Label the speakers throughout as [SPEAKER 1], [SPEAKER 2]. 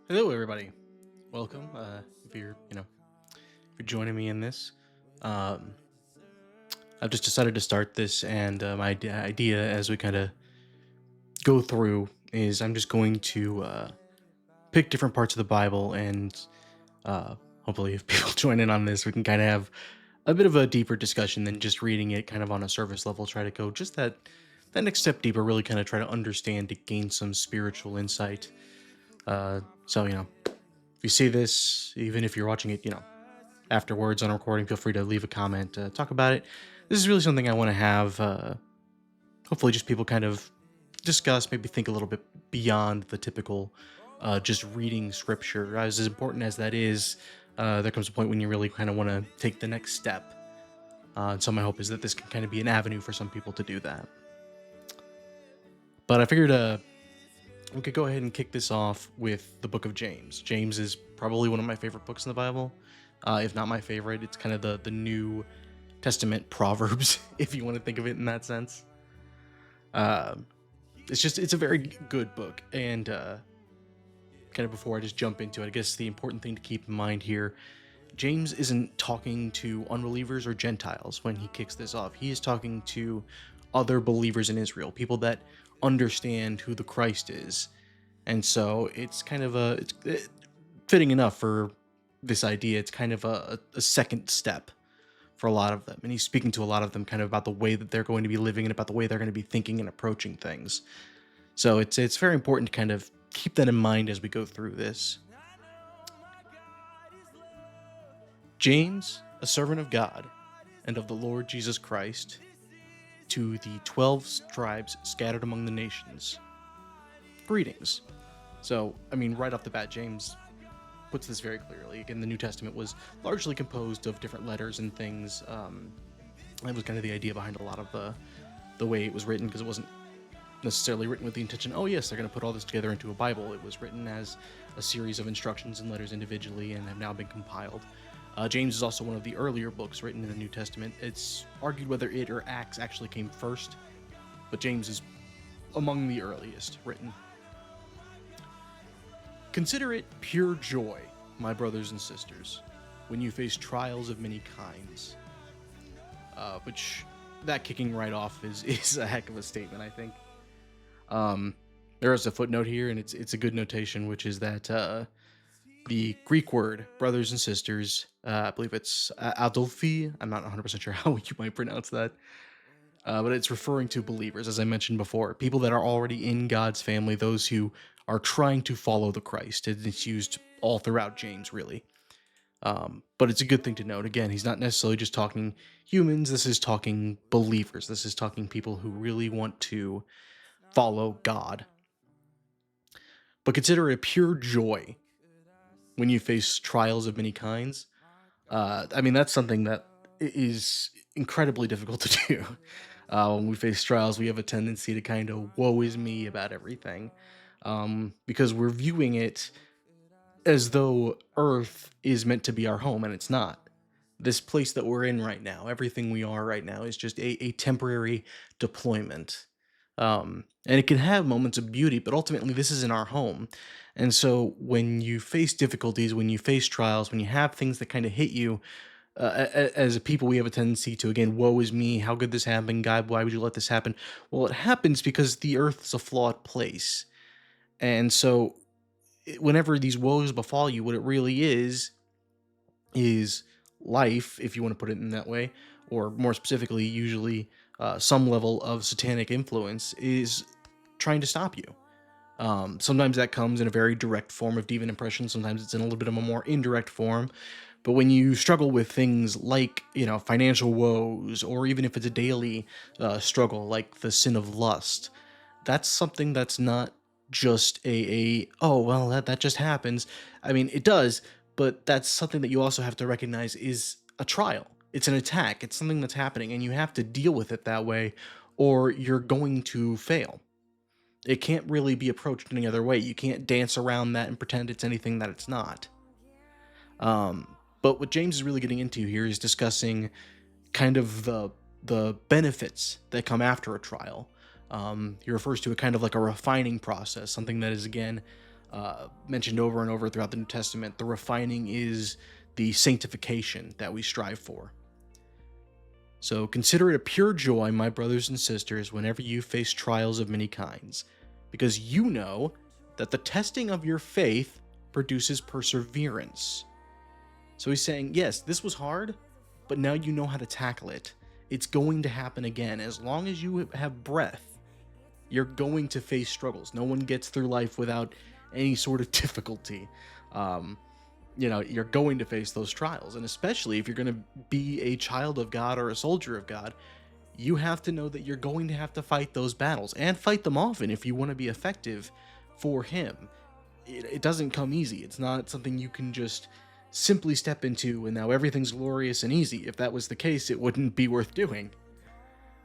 [SPEAKER 1] Hello, everybody. Welcome. If you're joining me in this, um, I've just decided to start this, and my idea as we kind of go through is I'm just going to pick different parts of the Bible, and uh, hopefully, if people join in on this, we can kind of have a bit of a deeper discussion than just reading it, kind of on a surface level. Try to go just that next step deeper. Really, kind of try to understand to gain some spiritual insight. So if you see this, even if you're watching it, afterwards on a recording, feel free to leave a comment, talk about it. This is really something I want to have, hopefully, just people kind of discuss, maybe think a little bit beyond the typical just reading scripture. As important as that is, there comes a point when you really kind of want to take the next step. And so my hope is that this can kind of be an avenue for some people to do that. But I figured we could go ahead and kick this off with the book of James. James is probably one of my favorite books in the Bible, if not my favorite. It's kind of the New Testament Proverbs, if you want to think of it in that sense. Uh, it's a very good book. And kind of before I just jump into it, I guess the important thing to keep in mind here, James isn't talking to unbelievers or Gentiles when he kicks this off. He is talking to other believers in Israel, people that understand who the Christ is. And so it's kind of it's fitting enough for this idea. It's kind of a second step for a lot of them. And he's speaking to a lot of them kind of about the way that they're going to be living and about the way they're going to be thinking and approaching things. So it's very important to kind of keep that in mind as we go through this. James, a servant of God and of the Lord Jesus Christ, to the 12 tribes scattered among the nations, greetings. So, I mean, right off the bat, James puts this very clearly. Again, the New Testament was largely composed of different letters and things. That was kind of the idea behind a lot of the way it was written, because it wasn't necessarily written with the intention, oh yes, they're going to put all this together into a Bible. It was written as a series of instructions and letters individually and have now been compiled. James is also one of the earlier books written in the New Testament. It's argued whether it or Acts actually came first, but James is among the earliest written. Consider it pure joy, my brothers and sisters, when you face trials of many kinds. Which, that kicking right off is a heck of a statement, I think. There is a footnote here, and it's a good notation, which is that the Greek word brothers and sisters, I believe it's Adelphi. I'm not 100% sure how you might pronounce that. But it's referring to believers, as I mentioned before, people that are already in God's family, those who are trying to follow the Christ. And it's used all throughout James, really. But it's a good thing to note. Again, he's not necessarily just talking humans. This is talking believers. This is talking people who really want to follow God. But consider it pure joy when you face trials of many kinds. I mean, that's something that is incredibly difficult to do. When we face trials, we have a tendency to kind of woe is me about everything, because we're viewing it as though Earth is meant to be our home, and it's not. This place that we're in right now, everything we are right now, is just a temporary deployment. And it can have moments of beauty, but ultimately, this isn't our home. And so, when you face difficulties, when you face trials, when you have things that kind of hit you, as a people, we have a tendency to, again, woe is me, how could this happen? God, why would you let this happen? Well, it happens because the earth is a flawed place. And so, whenever these woes befall you, what it really is life, if you want to put it in that way, or more specifically, usually some level of satanic influence is trying to stop you. Sometimes that comes in a very direct form of demon impression. Sometimes it's in a little bit of a more indirect form. But when you struggle with things like, financial woes, or even if it's a daily struggle like the sin of lust, that's something that's not just oh, well, that just happens. I mean, it does, but that's something that you also have to recognize is a trial. It's an attack. It's something that's happening, and you have to deal with it that way, or you're going to fail. It can't really be approached any other way. You can't dance around that and pretend it's anything that it's not. But what James is really getting into here is discussing kind of the benefits that come after a trial. He refers to it kind of like a refining process, something that is, again, mentioned over and over throughout the New Testament, the refining is the sanctification that we strive for. So consider it a pure joy, my brothers and sisters, whenever you face trials of many kinds, because you know that the testing of your faith produces perseverance. So he's saying, yes, this was hard, but now you know how to tackle it. It's going to happen again. As long as you have breath, you're going to face struggles. No one gets through life without any sort of difficulty. You're going to face those trials. And especially if you're going to be a child of God or a soldier of God, you have to know that you're going to have to fight those battles and fight them often if you want to be effective for Him. It doesn't come easy. It's not something you can just simply step into and now everything's glorious and easy. If that was the case, it wouldn't be worth doing.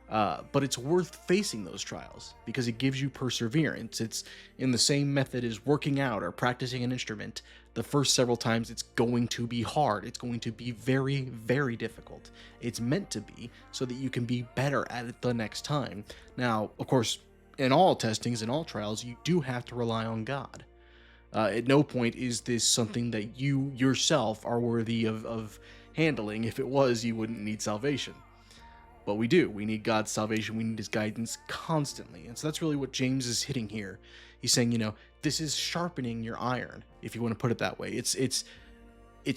[SPEAKER 1] But it's worth facing those trials because it gives you perseverance. It's in the same method as working out or practicing an instrument. The first several times it's going to be hard. It's going to be very, very difficult. It's meant to be so that you can be better at it the next time. Now, of course, in all testings, in all trials, you do have to rely on God. At no point is this something that you yourself are worthy of handling. If it was, you wouldn't need salvation. But we do. We need God's salvation. We need His guidance constantly. And so that's really what James is hitting here. He's saying, this is sharpening your iron, if you want to put it that way. It's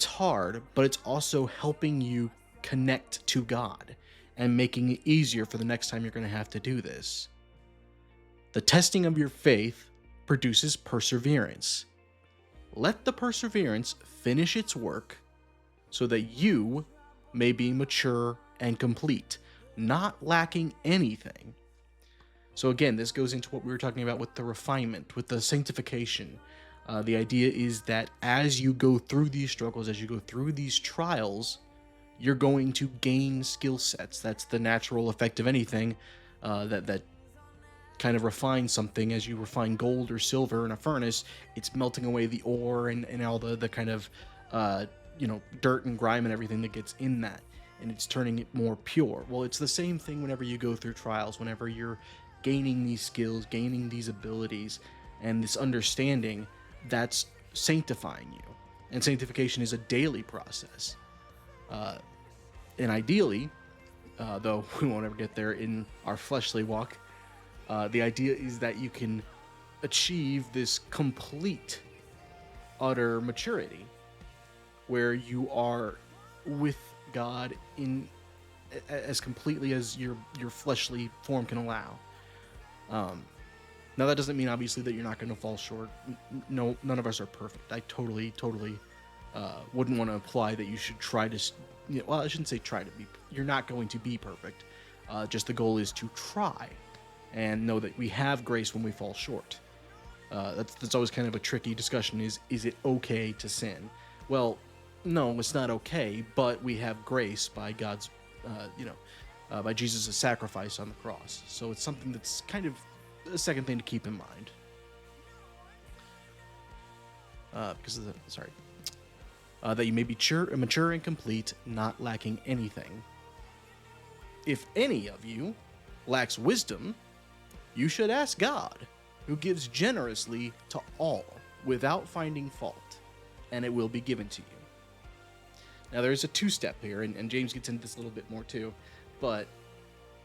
[SPEAKER 1] hard, but it's also helping you connect to God and making it easier for the next time you're going to have to do this. The testing of your faith produces perseverance. Let the perseverance finish its work so that you may be mature and complete, not lacking anything. So again, this goes into what we were talking about with the refinement, with the sanctification. The idea is that as you go through these struggles, as you go through these trials, you're going to gain skill sets. That's the natural effect of anything that kind of refines something. As you refine gold or silver in a furnace, it's melting away the ore and all the kind of dirt and grime and everything that gets in that, and it's turning it more pure. Well, it's the same thing whenever you go through trials, whenever you're gaining these skills, gaining these abilities, and this understanding, that's sanctifying you. And sanctification is a daily process. And ideally, though we won't ever get there in our fleshly walk, the idea is that you can achieve this complete, utter maturity where you are with God in as completely as your fleshly form can allow. Now that doesn't mean obviously that you're not going to fall short. No, none of us are perfect. I totally wouldn't want to imply that you should try to. Well, I shouldn't say try to be. You're not going to be perfect. Just the goal is to try, and know that we have grace when we fall short. That's always kind of a tricky discussion. Is it okay to sin? Well, no, it's not okay, but we have grace by God's, by Jesus' sacrifice on the cross. So it's something that's kind of a second thing to keep in mind. That you may be mature and complete, not lacking anything. If any of you lacks wisdom, you should ask God, who gives generously to all without finding fault, and it will be given to you. Now, there's a two-step here, and James gets into this a little bit more too, but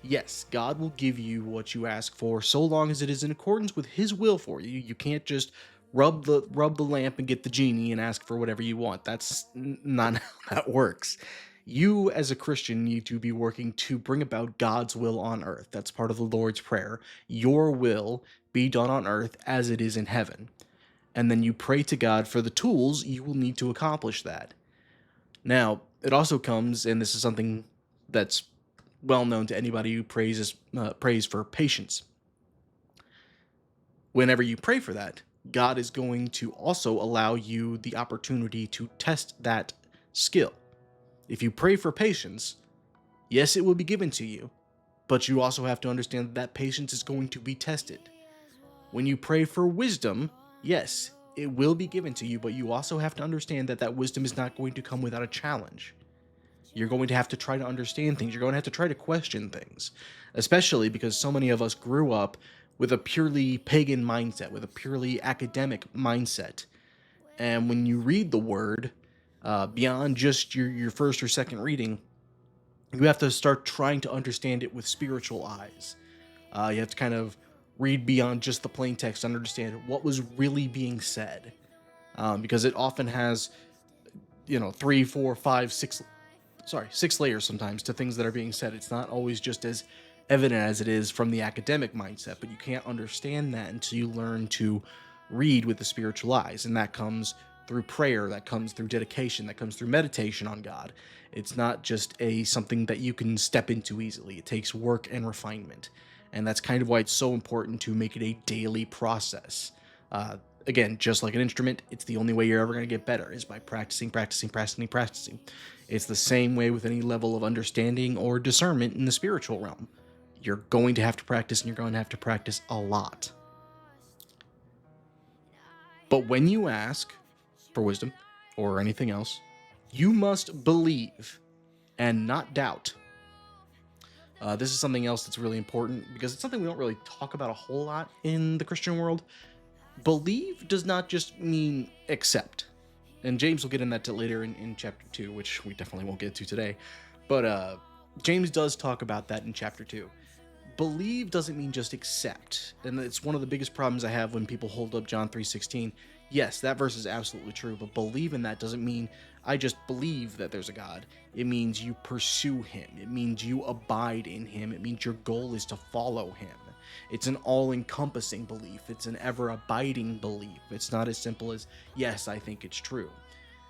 [SPEAKER 1] yes, God will give you what you ask for so long as it is in accordance with His will for you. You can't just rub the lamp and get the genie and ask for whatever you want. That's not how that works. You, as a Christian, need to be working to bring about God's will on earth. That's part of the Lord's Prayer. Your will be done on earth as it is in heaven. And then you pray to God for the tools you will need to accomplish that. Now, it also comes, and this is something that's well known to anybody who prays for patience. Whenever you pray for that, God is going to also allow you the opportunity to test that skill. If you pray for patience, yes, it will be given to you, but you also have to understand that patience is going to be tested. When you pray for wisdom, yes, it will be given to you, but you also have to understand that wisdom is not going to come without a challenge. You're going to have to try to understand things. You're going to have to try to question things, especially because so many of us grew up with a purely pagan mindset, with a purely academic mindset. And when you read the word, beyond just your first or second reading, you have to start trying to understand it with spiritual eyes. You have to kind of read beyond just the plain text and understand what was really being said, because it often has, three, four, five, six layers sometimes to things that are being said. It's not always just as evident as it is from the academic mindset, but you can't understand that until you learn to read with the spiritual eyes. And that comes through prayer, that comes through dedication, that comes through meditation on God. It's not just something that you can step into easily. It takes work and refinement. And that's kind of why it's so important to make it a daily process. Again, just like an instrument, it's the only way you're ever going to get better is by practicing, practicing, practicing, practicing. It's the same way with any level of understanding or discernment in the spiritual realm. You're going to have to practice, and you're going to have to practice a lot. But when you ask for wisdom or anything else, you must believe and not doubt. This is something else that's really important because it's something we don't really talk about a whole lot in the Christian world. Believe does not just mean accept. And James will get into that later in chapter 2, which we definitely won't get to today. But James does talk about that in chapter 2. Believe doesn't mean just accept. And it's one of the biggest problems I have when people hold up John 3:16. Yes, that verse is absolutely true, but believe in that doesn't mean I just believe that there's a God. It means you pursue him. It means you abide in him. It means your goal is to follow him. It's an all-encompassing belief. It's an ever-abiding belief. It's not as simple as, yes, I think it's true.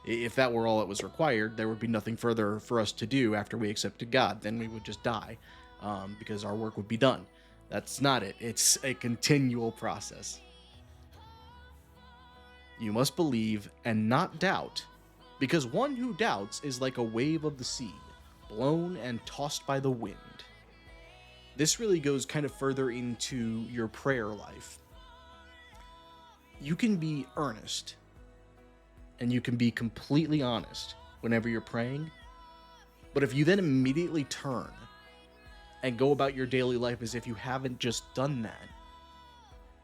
[SPEAKER 1] If that were all it was required, there would be nothing further for us to do after we accepted God. Then we would just die, because our work would be done. That's not it. It's a continual process. You must believe and not doubt, because one who doubts is like a wave of the sea, blown and tossed by the wind. This really goes kind of further into your prayer life. You can be earnest and you can be completely honest whenever you're praying, but if you then immediately turn and go about your daily life as if you haven't just done that,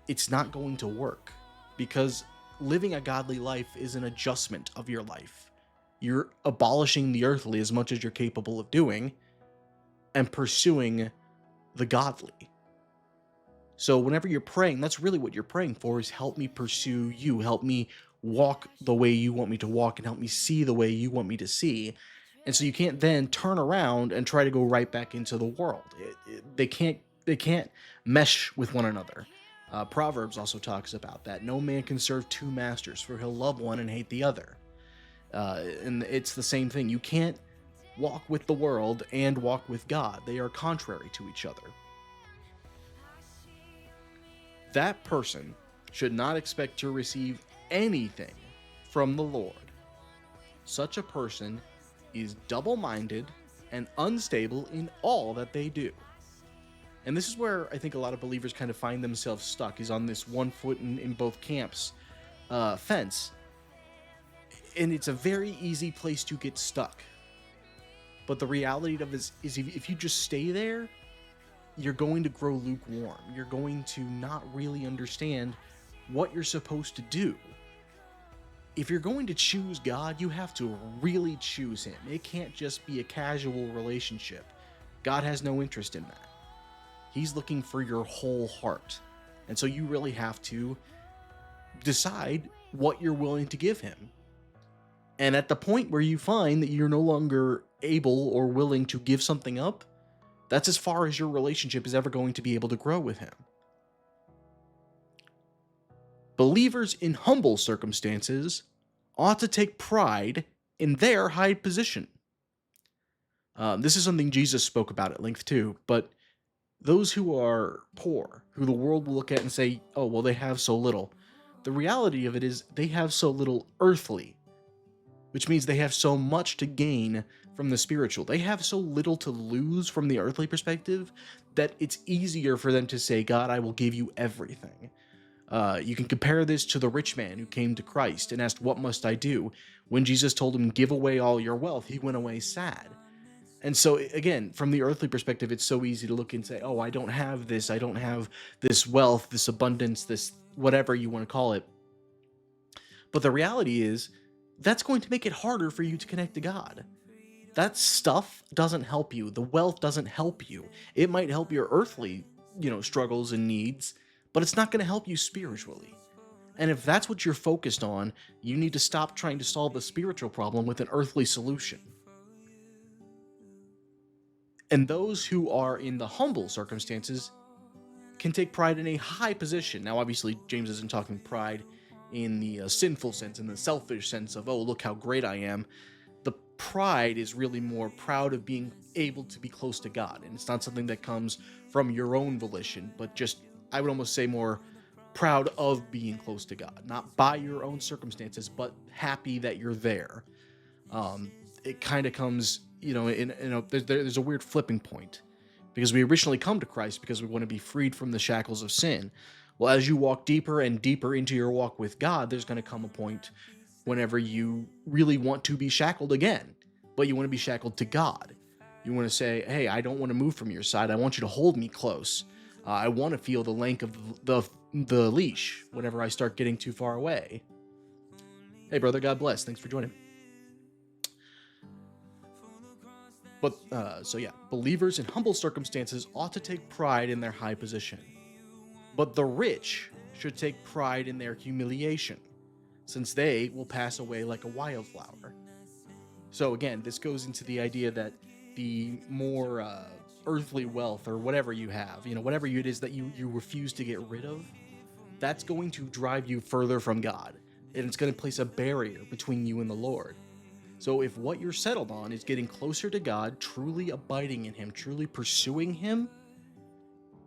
[SPEAKER 1] it's not going to work, because living a godly life is an adjustment of your life. You're abolishing the earthly as much as you're capable of doing and pursuing the godly. So whenever you're praying, that's really what you're praying for, is help me pursue you, help me walk the way you want me to walk, and help me see the way you want me to see. And so you can't then turn around and try to go right back into the world. They can't mesh with one another. Proverbs also talks about that. No man can serve two masters, for he'll love one and hate the other. And it's the same thing. You can't walk with the world and walk with God. They are contrary to each other. That person should not expect to receive anything from the Lord. Such a person is double-minded and unstable in all that they do. And this is where I think a lot of believers kind of find themselves stuck, is on this one foot in both camps fence. And it's a very easy place to get stuck. But the reality of it is if you just stay there, you're going to grow lukewarm. You're going to not really understand what you're supposed to do. If you're going to choose God, you have to really choose him. It can't just be a casual relationship. God has no interest in that. He's looking for your whole heart. And so you really have to decide what you're willing to give him. And at the point where you find that you're no longer able or willing to give something up, that's as far as your relationship is ever going to be able to grow with him. Believers in humble circumstances ought to take pride in their high position. This is something Jesus spoke about at length too, but those who are poor, who the world will look at and say, oh, well, they have so little. The reality of it is they have so little earthly, which means they have so much to gain from the spiritual. They have so little to lose from the earthly perspective that it's easier for them to say, God, I will give you everything. You can compare this to the rich man who came to Christ and asked, what must I do? When Jesus told him, give away all your wealth, he went away sad. And so again, from the earthly perspective, it's so easy to look and say, "Oh, I don't have this. I don't have this wealth, this abundance, this whatever you want to call it." But the reality is, that's going to make it harder for you to connect to God. That stuff doesn't help you. The wealth doesn't help you. It might help your earthly, struggles and needs, but it's not going to help you spiritually. And if that's what you're focused on, you need to stop trying to solve the spiritual problem with an earthly solution. And those who are in the humble circumstances can take pride in a high position. Now, obviously, James isn't talking pride in the sinful sense, in the selfish sense of, oh, look how great I am. The pride is really more proud of being able to be close to God. And it's not something that comes from your own volition, but just, I would almost say, more proud of being close to God, not by your own circumstances, but happy that you're there. It kind of comes, there's a weird flipping point, because we originally come to Christ because we want to be freed from the shackles of sin. Well, as you walk deeper and deeper into your walk with God, there's going to come a point whenever you really want to be shackled again, but you want to be shackled to God. You want to say, hey, I don't want to move from your side. I want you to hold me close. I want to feel the length of the leash whenever I start getting too far away. Hey, brother, God bless. Thanks for joining. But, believers in humble circumstances ought to take pride in their high position. But the rich should take pride in their humiliation, since they will pass away like a wildflower. So again, this goes into the idea that the more earthly wealth or whatever you have, whatever it is that you refuse to get rid of, that's going to drive you further from God. And it's going to place a barrier between you and the Lord. So if what you're settled on is getting closer to God, truly abiding in Him, truly pursuing Him,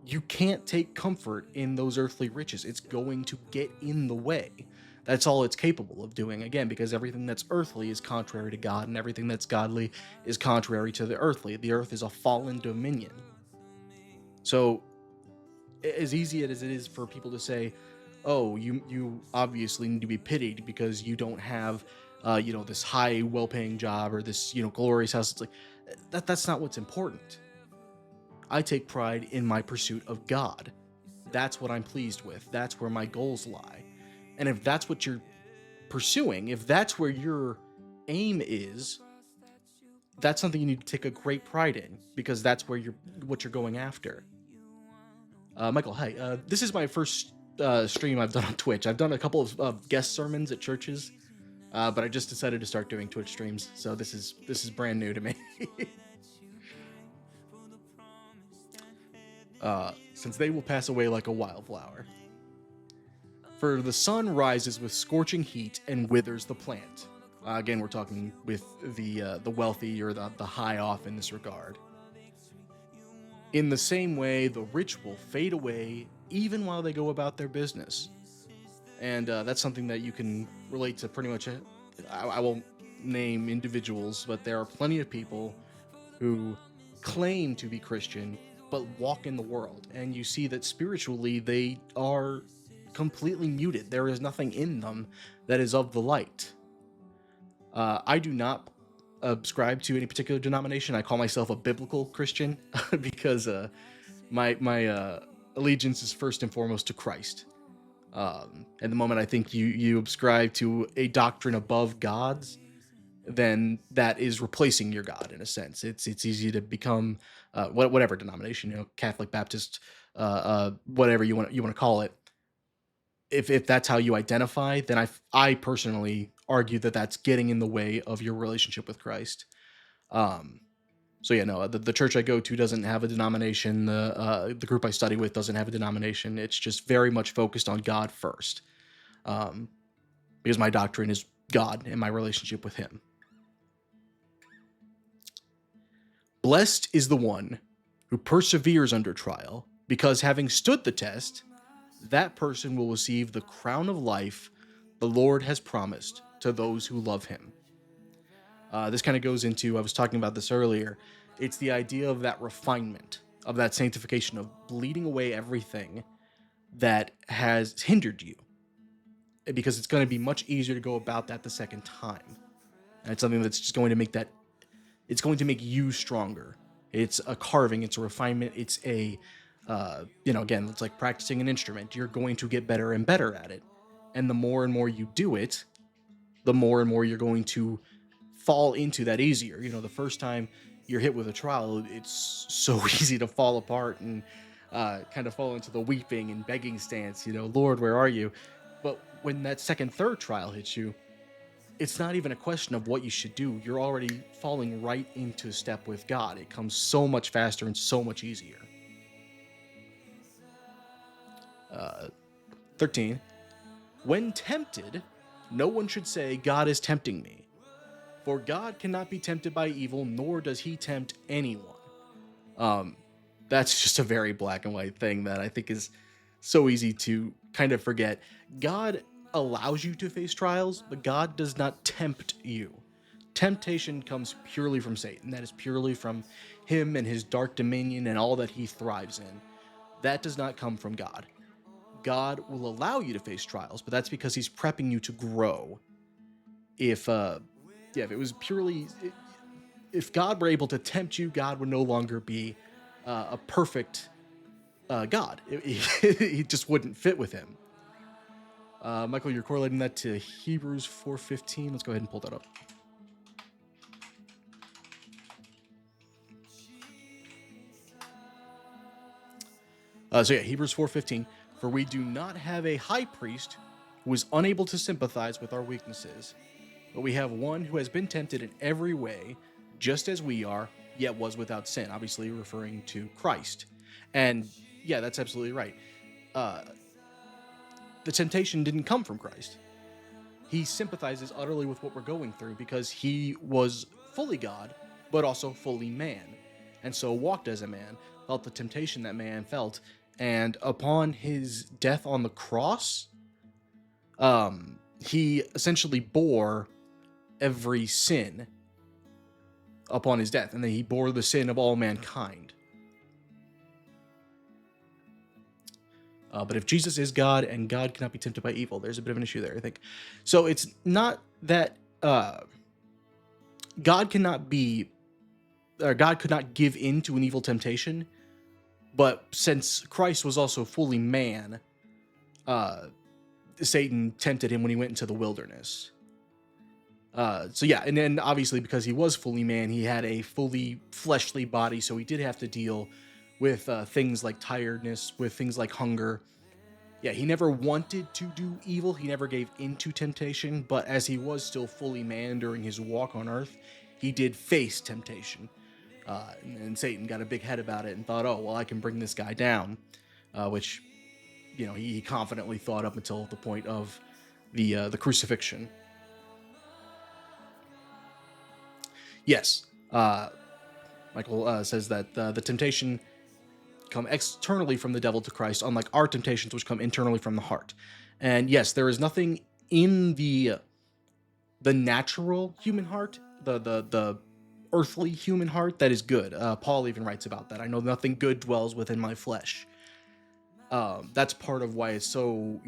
[SPEAKER 1] you can't take comfort in those earthly riches. It's going to get in the way. That's all it's capable of doing, again, because everything that's earthly is contrary to God, and everything that's godly is contrary to the earthly. The earth is a fallen dominion. So, as easy as it is for people to say, oh, you obviously need to be pitied because you don't have, this high, well-paying job or this, glorious house. It's like, that's not what's important. I take pride in my pursuit of God. That's what I'm pleased with. That's where my goals lie. And if that's what you're pursuing, if that's where your aim is, that's something you need to take a great pride in, because that's where what you're going after. Michael, hi. This is my first stream I've done on Twitch. I've done a couple of guest sermons at churches, but I just decided to start doing Twitch streams, so this is brand new to me. Since they will pass away like a wildflower. For the sun rises with scorching heat and withers the plant. Again, we're talking with the wealthy or the high off in this regard. In the same way, the rich will fade away even while they go about their business. And that's something that you can relate to pretty much. I won't name individuals, but there are plenty of people who claim to be Christian but walk in the world, and you see that spiritually they are completely muted. There is nothing in them that is of the light. I do not subscribe to any particular denomination. I call myself a biblical Christian because my allegiance is first and foremost to Christ. At the moment I think you subscribe to a doctrine above God's, then that is replacing your God in a sense. It's easy to become whatever denomination, Catholic, Baptist, whatever you want to call it. If that's how you identify, then I personally argue that that's getting in the way of your relationship with Christ. So yeah, no, the church I go to doesn't have a denomination. The group I study with doesn't have a denomination. It's just very much focused on God first, because my doctrine is God and my relationship with Him. Blessed is the one who perseveres under trial, because having stood the test, that person will receive the crown of life the Lord has promised to those who love Him. This kind of goes into, I was talking about this earlier, it's the idea of that refinement, of that sanctification, of bleeding away everything that has hindered you, because it's going to be much easier to go about that the second time. And it's something that's just going to make that It's going to make you stronger. It's a carving, it's a refinement, it's again, it's like practicing an instrument. You're going to get better and better at it. And the more and more you do it, the more and more you're going to fall into that easier. The first time you're hit with a trial, it's so easy to fall apart and kind of fall into the weeping and begging stance, Lord, where are you? But when that second, third trial hits you, it's not even a question of what you should do. You're already falling right into step with God. It comes so much faster and so much easier. 13. When tempted, no one should say, God is tempting me. For God cannot be tempted by evil, nor does he tempt anyone. That's just a very black and white thing that I think is so easy to kind of forget. God allows you to face trials, but God does not tempt you. Temptation comes purely from Satan. That is purely from him and his dark dominion and all that he thrives in. That does not come from God. God will allow you to face trials, but that's because he's prepping you to grow. If it was purely, if God were able to tempt you, God would no longer be a perfect God. He just wouldn't fit with him. Michael, you're correlating that to Hebrews 4:15. Let's go ahead and pull that up. Hebrews 4:15. For we do not have a high priest who is unable to sympathize with our weaknesses, but we have one who has been tempted in every way, just as we are, yet was without sin. Obviously referring to Christ. And yeah, that's absolutely right. The temptation didn't come from Christ. He sympathizes utterly with what we're going through because he was fully God, but also fully man. And so walked as a man, felt the temptation that man felt. And upon his death on the cross, he essentially bore every sin upon his death. And then he bore the sin of all mankind. But if Jesus is God and God cannot be tempted by evil, there's a bit of an issue there, I think. So it's not that God could not give in to an evil temptation, but since Christ was also fully man, Satan tempted him when he went into the wilderness. And then obviously because he was fully man, he had a fully fleshly body, so he did have to deal with things like tiredness, with things like hunger. Yeah, he never wanted to do evil. He never gave into temptation, but as he was still fully man during his walk on earth, he did face temptation. And Satan got a big head about it and thought, oh, well, I can bring this guy down, which, he confidently thought up until the point of the crucifixion. Yes, Michael says that the temptation come externally from the devil to Christ, unlike our temptations, which come internally from the heart. And yes, there is nothing in the natural human heart, the earthly human heart, that is good. Paul even writes about that. I know nothing good dwells within my flesh. That's part of why it's so,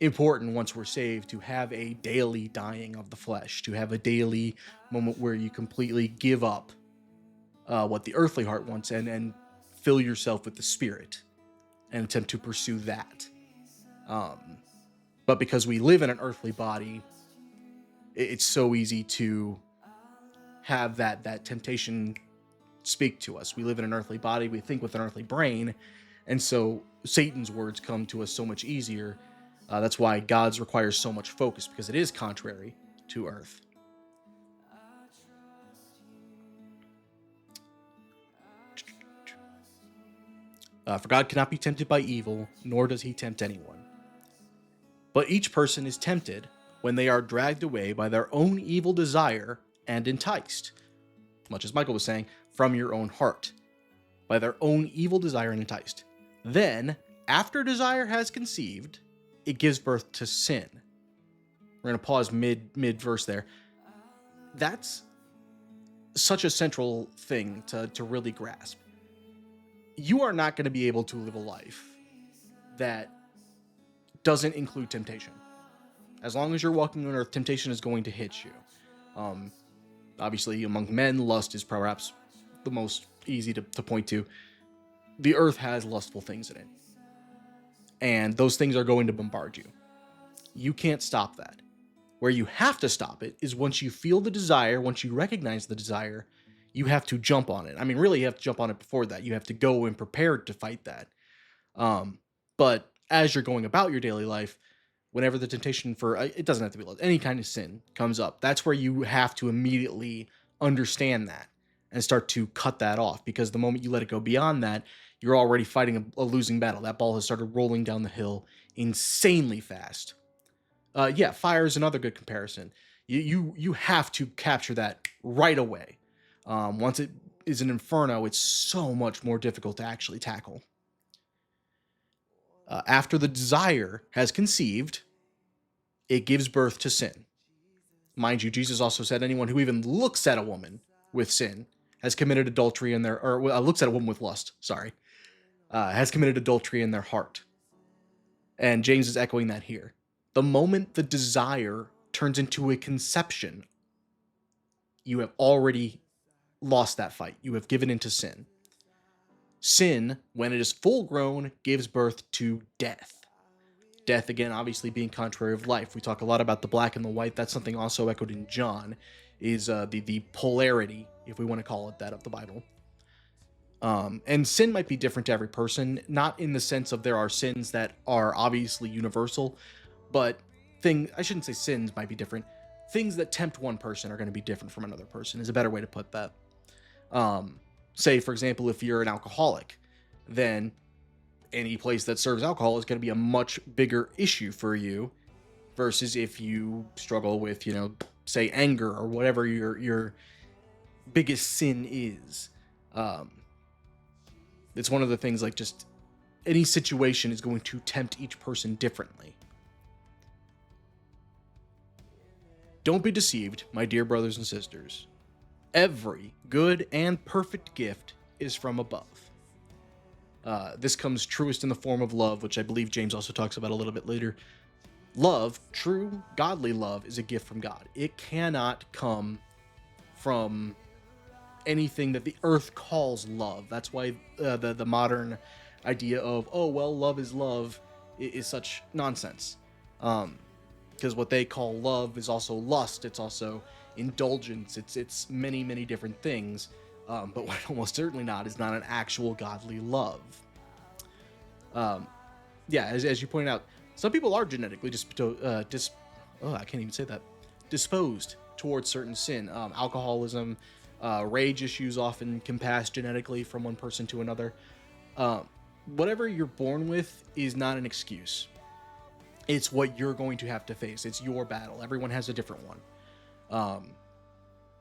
[SPEAKER 1] important once we're saved to have a daily dying of the flesh, to have a daily moment where you completely give up what the earthly heart wants and fill yourself with the Spirit and attempt to pursue that. But because we live in an earthly body, it's so easy to have that temptation speak to us. We live in an earthly body, we think with an earthly brain, and so Satan's words come to us so much easier. That's why God's requires so much focus, because it is contrary to earth. For God cannot be tempted by evil, nor does he tempt anyone. But each person is tempted when they are dragged away by their own evil desire and enticed, much as Michael was saying, from your own heart, by their own evil desire and enticed. Then, after desire has conceived, it gives birth to sin. We're going to pause mid-verse there. That's such a central thing to really grasp. You are not going to be able to live a life that doesn't include temptation. As long as you're walking on earth, temptation is going to hit you. Obviously, among men, lust is perhaps the most easy to point to. The earth has lustful things in it, and those things are going to bombard you. You can't stop that. Where you have to stop it is once you feel the desire, once you recognize the desire, you have to jump on it. I mean, really, you have to jump on it before that. You have to go and prepare to fight that. But as you're going about your daily life, whenever the temptation for, it doesn't have to be any kind of sin comes up, that's where you have to immediately understand that and start to cut that off, because the moment you let it go beyond that, you're already fighting a losing battle. That ball has started rolling down the hill insanely fast. Yeah, fire is another good comparison. You have to capture that right away. Once it is an inferno, it's so much more difficult to actually tackle. After the desire has conceived, it gives birth to sin. Mind you, Jesus also said anyone who even looks at a woman with sin has committed adultery in their, or looks at a woman with lust, sorry, has committed adultery in their heart. And James is echoing that here. The moment the desire turns into a conception, you have already lost that fight. You have given into sin. Sin, when it is full grown, gives birth to death. Death, again, obviously being contrary of life. We talk a lot about the black and the white. That's something also echoed in John, is the polarity, if we want to call it that, of the Bible. And sin might be different to every person, not in the sense of there are sins that are obviously universal, but I shouldn't say sins might be different. Things that tempt one person are going to be different from another person, is a better way to put that. Say, for example, if you're an alcoholic, then any place that serves alcohol is going to be a much bigger issue for you versus if you struggle with, say anger or whatever your biggest sin is. It's one of the things, like, just any situation is going to tempt each person differently. Don't be deceived, my dear brothers and sisters. Every good and perfect gift is from above. This comes truest in the form of love, which I believe James also talks about a little bit later. Love, true godly love, is a gift from God. It cannot come from anything that the earth calls love. That's why the modern idea of, oh, well, love is love is such nonsense. Because what they call love is also lust. It's also indulgence. It's many, many different things. But what almost certainly not is not an actual godly love. Yeah, as you pointed out, some people are genetically disposed towards certain sin. Alcoholism, rage issues often can pass genetically from one person to another. Whatever you're born with is not an excuse. It's what you're going to have to face. It's your battle. Everyone has a different one.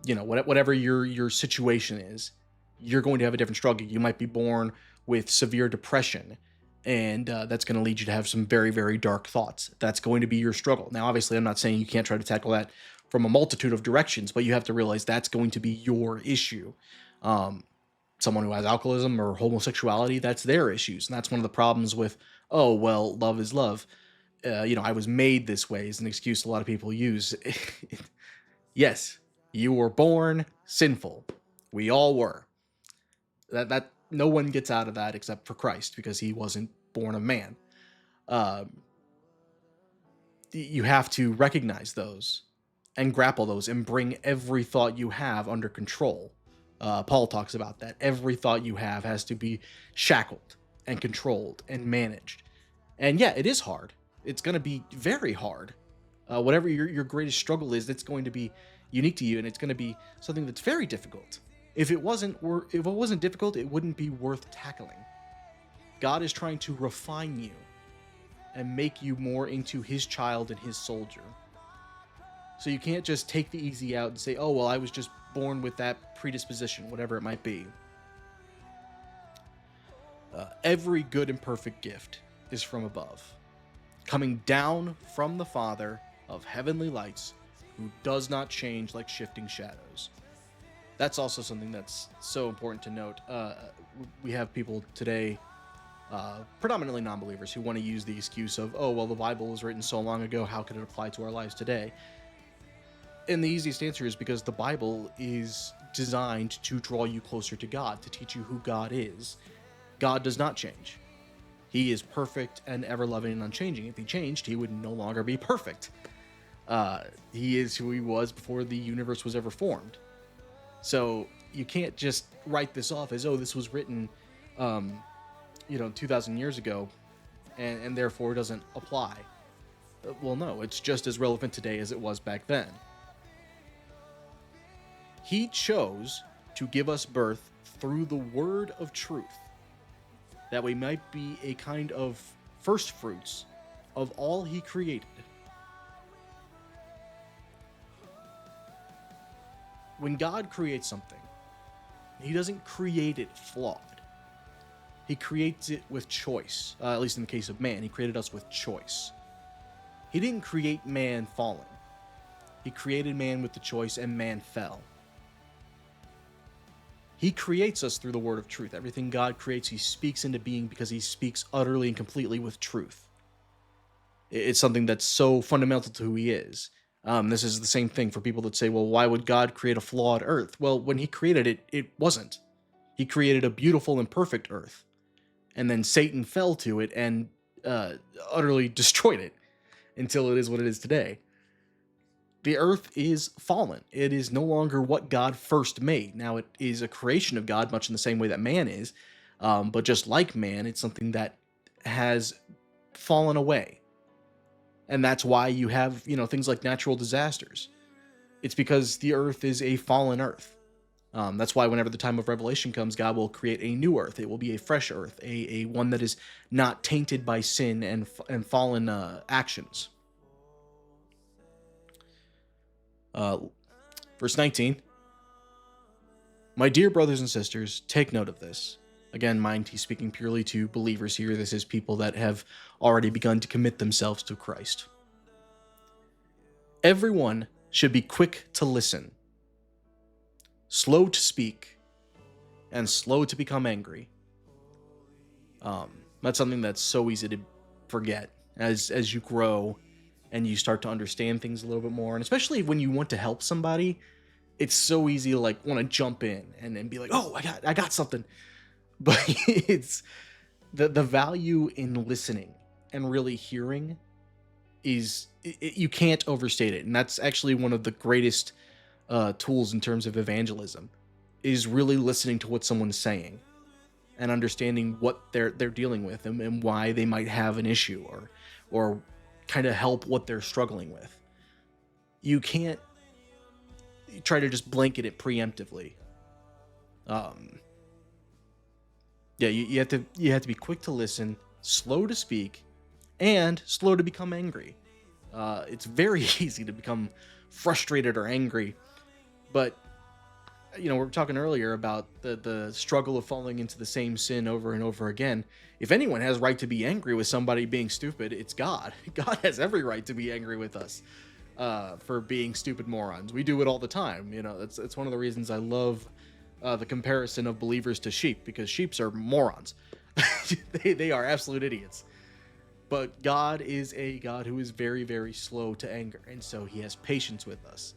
[SPEAKER 1] Whatever your situation is, you're going to have a different struggle. You might be born with severe depression, and that's going to lead you to have some very, very dark thoughts. That's going to be your struggle. Now, obviously, I'm not saying you can't try to tackle that from a multitude of directions, but you have to realize that's going to be your issue. Someone who has alcoholism or homosexuality, that's their issues. And that's one of the problems with, oh, well, love is love. I was made this way is an excuse a lot of people use. Yes, you were born sinful. We all were. That no one gets out of that except for Christ, because he wasn't born a man. You have to recognize those and grapple those and bring every thought you have under control. Paul talks about that. Every thought you have has to be shackled and controlled and managed. And yeah, it is hard. It's going to be very hard. Whatever your greatest struggle is, it's going to be unique to you, and it's going to be something that's very difficult. If it wasn't difficult, it wouldn't be worth tackling. God is trying to refine you and make you more into his child and his soldier. So you can't just take the easy out and say, oh, well, I was just born with that predisposition, whatever it might be. Every good and perfect gift is from above, coming down from the Father of heavenly lights, who does not change like shifting shadows. That's also something that's so important to note. We have people today, predominantly non-believers, who want to use the excuse of, oh, well, the Bible was written so long ago, how could it apply to our lives today? And the easiest answer is because the Bible is designed to draw you closer to God, to teach you who God is. God does not change. He is perfect and ever loving and unchanging. If he changed, he would no longer be perfect. He is who he was before the universe was ever formed. So you can't just write this off as, oh, this was written, 2,000 years ago, and therefore doesn't apply. Well, no, it's just as relevant today as it was back then. He chose to give us birth through the word of truth, that we might be a kind of first fruits of all he created. When God creates something, he doesn't create it flawed. He creates it with choice. At least in the case of man, he created us with choice. He didn't create man fallen. He created man with the choice, and man fell. He creates us through the word of truth. Everything God creates, he speaks into being because he speaks utterly and completely with truth. It's something that's so fundamental to who he is. This is the same thing for people that say, well, why would God create a flawed earth? Well, when he created it, it wasn't. He created a beautiful and perfect earth. And then Satan fell to it and utterly destroyed it until it is what it is today. The earth is fallen. It is no longer what God first made. Now, it is a creation of God, much in the same way that man is. But just like man, it's something that has fallen away. And that's why you have, things like natural disasters. It's because the earth is a fallen earth. That's why whenever the time of revelation comes, God will create a new earth. It will be a fresh earth, a one that is not tainted by sin and fallen actions. Verse 19. My dear brothers and sisters, take note of this. Again, mind, he's speaking purely to believers here. This is people that have already begun to commit themselves to Christ. Everyone should be quick to listen, slow to speak, and slow to become angry. That's something that's so easy to forget as you grow and you start to understand things a little bit more. And especially when you want to help somebody, it's so easy to want to jump in and be like, oh, I got something. But it's the value in listening and really hearing is you can't overstate it. And that's actually one of the greatest tools in terms of evangelism, is really listening to what someone's saying and understanding what they're dealing with and why they might have an issue or kind of help what they're struggling with. You can't try to just blanket it preemptively. You have to be quick to listen, slow to speak, and slow to become angry. It's very easy to become frustrated or angry, but we were talking earlier about the struggle of falling into the same sin over and over again. If anyone has right to be angry with somebody being stupid, it's God. God has every right to be angry with us for being stupid morons. We do it all the time. It's one of the reasons I love the comparison of believers to sheep, because sheep are morons. they are absolute idiots. But God is a God who is very, very slow to anger, and so he has patience with us.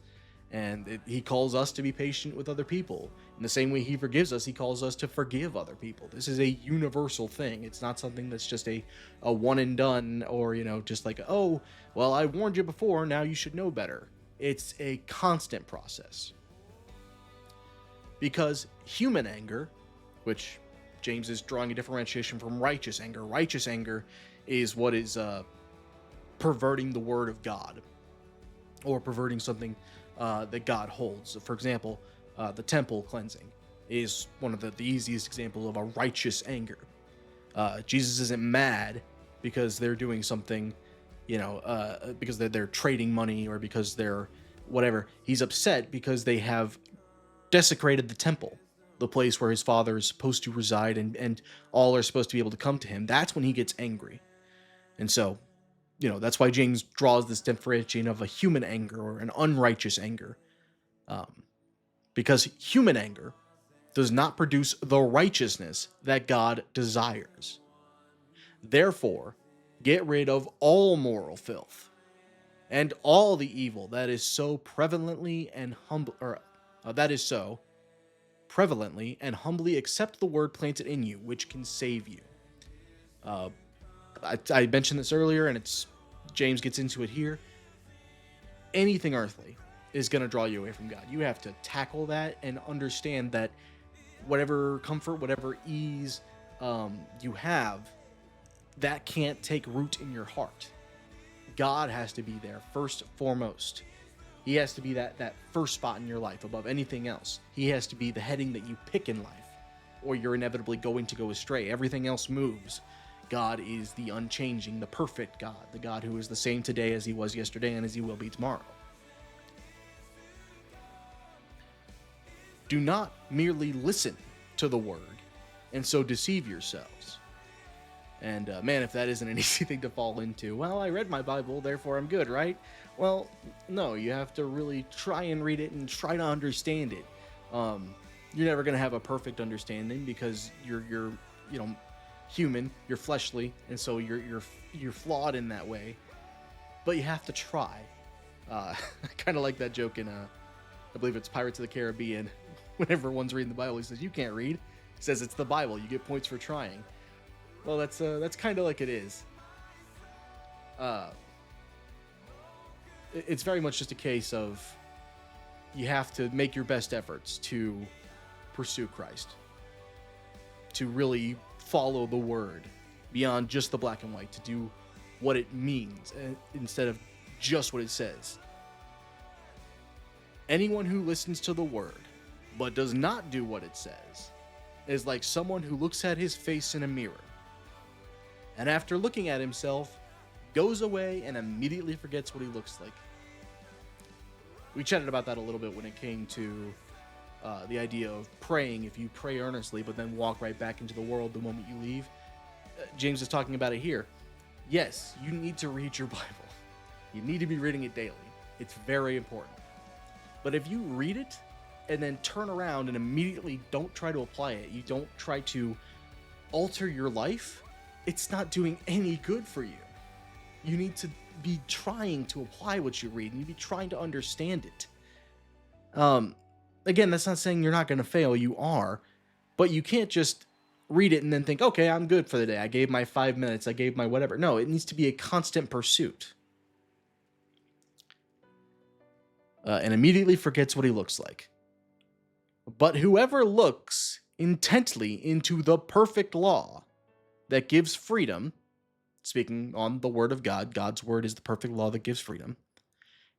[SPEAKER 1] And he calls us to be patient with other people. In the same way he forgives us, he calls us to forgive other people. This is a universal thing. It's not something that's just a one and done, or, just like, oh, well, I warned you before, now you should know better. It's a constant process. Because human anger, which James is drawing a differentiation from righteous anger. Righteous anger is what is perverting the word of God, or perverting something that God holds. For example, the temple cleansing is one of the easiest example of a righteous anger. Jesus isn't mad because they're doing something, because they're trading money or because they're whatever. He's upset because they have desecrated the temple, the place where his father is supposed to reside and all are supposed to be able to come to him. That's when he gets angry. And so, that's why James draws this differentiation of a human anger or an unrighteous anger. Because human anger does not produce the righteousness that God desires. Therefore, get rid of all moral filth and all the evil that is so prevalently and humbly accept the word planted in you, which can save you. Uh, I mentioned this earlier, and James gets into it here. Anything earthly is going to draw you away from God. You have to tackle that and understand that whatever comfort, whatever ease you have, that can't take root in your heart. God has to be there first and foremost. He has to be that first spot in your life above anything else. He has to be the heading that you pick in life, or you're inevitably going to go astray. Everything else moves. God is the unchanging, the perfect God, the God who is the same today as he was yesterday and as he will be tomorrow. Do not merely listen to the word and so deceive yourselves. And man, if that isn't an easy thing to fall into, well, I read my Bible, therefore I'm good, right? Well, no, you have to really try and read it and try to understand it. You're never going to have a perfect understanding because you're human, you're fleshly, and so you're flawed in that way. But you have to try. I kind of like that joke in I believe it's Pirates of the Caribbean. Whenever one's reading the Bible, he says, "You can't read." He says, "It's the Bible. You get points for trying." Well, that's kind of like it is. It's very much just a case of you have to make your best efforts to pursue Christ, to really follow the word beyond just the black and white, to do what it means instead of just what it says. Anyone who listens to the word but does not do what it says is like someone who looks at his face in a mirror and after looking at himself goes away and immediately forgets what he looks like. We chatted about that a little bit when it came to the idea of praying. If you pray earnestly but then walk right back into the world the moment you leave, James is talking about it here. Yes, you need to read your Bible. You need to be reading it daily. It's very important. But if you read it and then turn around and immediately don't try to apply it, you don't try to alter your life, it's not doing any good for you. You need to be trying to apply what you read, and you be trying to understand it. Again, that's not saying you're not going to fail. You are, but you can't just read it and then think, okay, I'm good for the day. I gave my 5 minutes. I gave my whatever. No, it needs to be a constant pursuit. And immediately forgets what he looks like. But whoever looks intently into the perfect law that gives freedom, speaking on the word of God, God's word is the perfect law that gives freedom,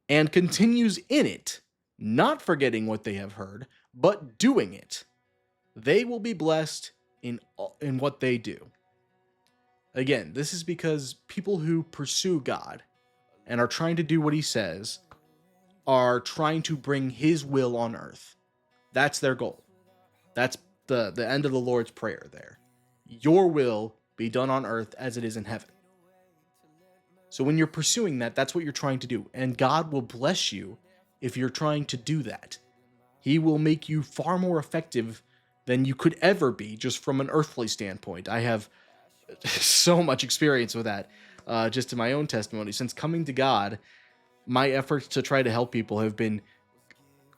[SPEAKER 1] and continues in it, not forgetting what they have heard, but doing it, they will be blessed in what they do. Again, this is because people who pursue God and are trying to do what he says are trying to bring his will on earth. That's their goal. That's the end of the Lord's Prayer there. Your will be done on earth as it is in heaven. So when you're pursuing that, that's what you're trying to do. And God will bless you if you're trying to do that. He will make you far more effective than you could ever be just from an earthly standpoint. I have so much experience with that just in my own testimony. Since coming to God, my efforts to try to help people have been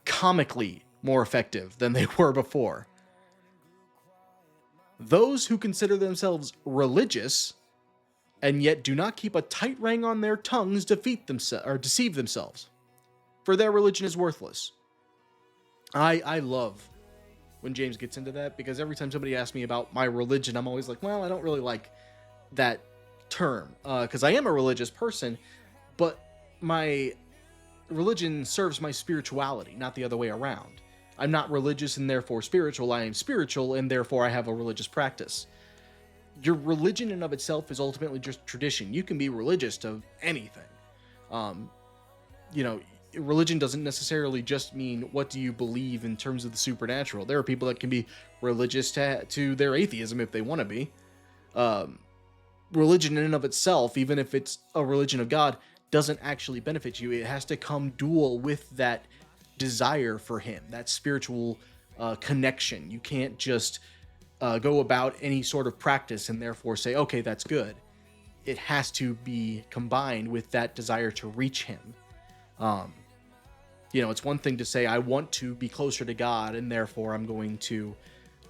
[SPEAKER 1] comically more effective than they were before. Those who consider themselves religious and yet do not keep a tight rein on their tongues deceive themselves, for their religion is worthless. I love when James gets into that, because every time somebody asks me about my religion, I'm always like, well, I don't really like that term, because I am a religious person, but my religion serves my spirituality, not the other way around. I'm not religious and therefore spiritual. I am spiritual and therefore I have a religious practice. Your religion in of itself is ultimately just tradition. You can be religious to anything. Religion doesn't necessarily just mean what do you believe in terms of the supernatural. There are people that can be religious to their atheism if they want to be. Religion in and of itself, even if it's a religion of God, doesn't actually benefit you. It has to come dual with that desire for him, that spiritual connection. You can't just go about any sort of practice and therefore say, okay, that's good. it has to be combined with that desire to reach him. Um, it's one thing to say, I want to be closer to God, and therefore I'm going to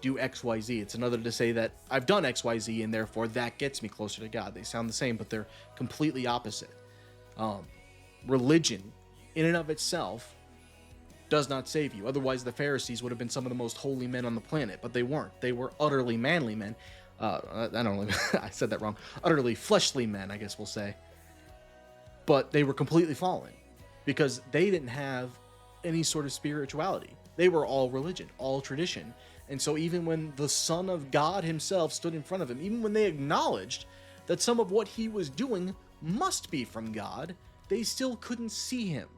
[SPEAKER 1] do XYZ. It's another to say that I've done XYZ, and therefore that gets me closer to God. They sound the same, but they're completely opposite. Religion, in and of itself, does not save you. Otherwise, the Pharisees would have been some of the most holy men on the planet, but they weren't. They were utterly manly men. I don't know, I said that wrong. Utterly fleshly men, I guess we'll say. But they were completely fallen because they didn't have any sort of spirituality. They were all religion, all tradition. And so even when the Son of God himself stood in front of him, even when they acknowledged that some of what he was doing must be from God, they still couldn't see him.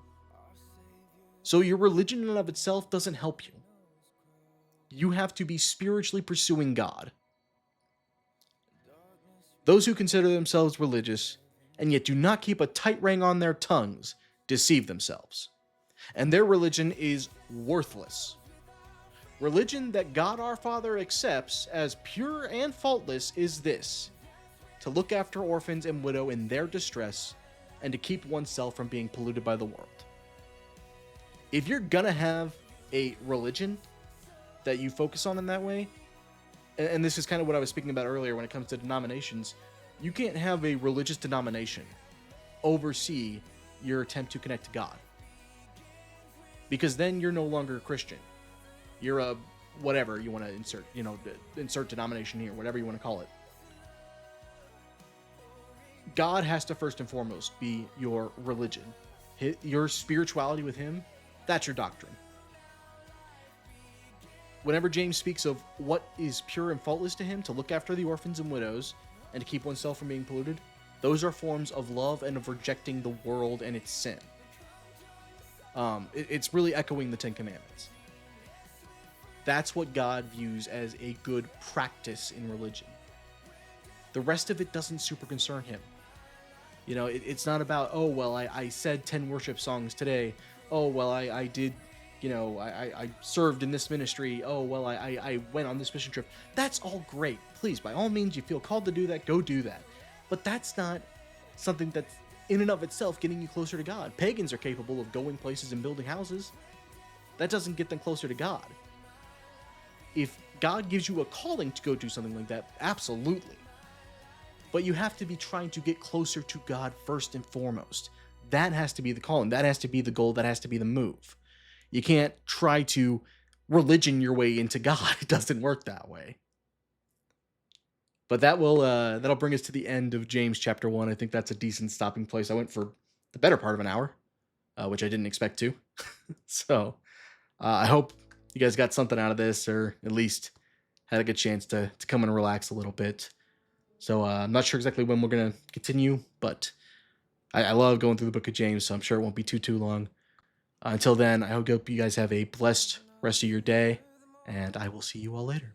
[SPEAKER 1] So your religion in and of itself doesn't help you. You have to be spiritually pursuing God. Those who consider themselves religious and yet do not keep a tight rein on their tongues deceive themselves, and their religion is worthless. Religion that God our Father accepts as pure and faultless is this: to look after orphans and widow in their distress, and to keep oneself from being polluted by the world. If you're gonna have a religion that you focus on in that way, and this is kind of what I was speaking about earlier when it comes to denominations, you can't have a religious denomination oversee your attempt to connect to God. Because then you're no longer a Christian. You're a whatever you want to insert, insert denomination here, whatever you want to call it. God has to first and foremost be your religion. Your spirituality with him, that's your doctrine. Whenever James speaks of what is pure and faultless to him, to look after the orphans and widows, and to keep oneself from being polluted, those are forms of love and of rejecting the world and its sin. It's really echoing the Ten Commandments. That's what God views as a good practice in religion. The rest of it doesn't super concern him. It's not about, oh, well, I said 10 worship songs today. Oh, well, I did, I served in this ministry. Oh, well, I went on this mission trip. That's all great. Please, by all means, you feel called to do that, go do that. But that's not something that's in and of itself getting you closer to God. Pagans are capable of going places and building houses. That doesn't get them closer to God. If God gives you a calling to go do something like that, absolutely. But you have to be trying to get closer to God first and foremost. That has to be the calling. That has to be the goal. That has to be the move. You can't try to religion your way into God. It doesn't work that way. But that'll bring us to the end of James chapter 1. I think that's a decent stopping place. I went for the better part of an hour, which I didn't expect to. So I hope you guys got something out of this, or at least had a good chance to come and relax a little bit. So I'm not sure exactly when we're going to continue, but I love going through the book of James, so I'm sure it won't be too long. Until then, I hope you guys have a blessed rest of your day, and I will see you all later.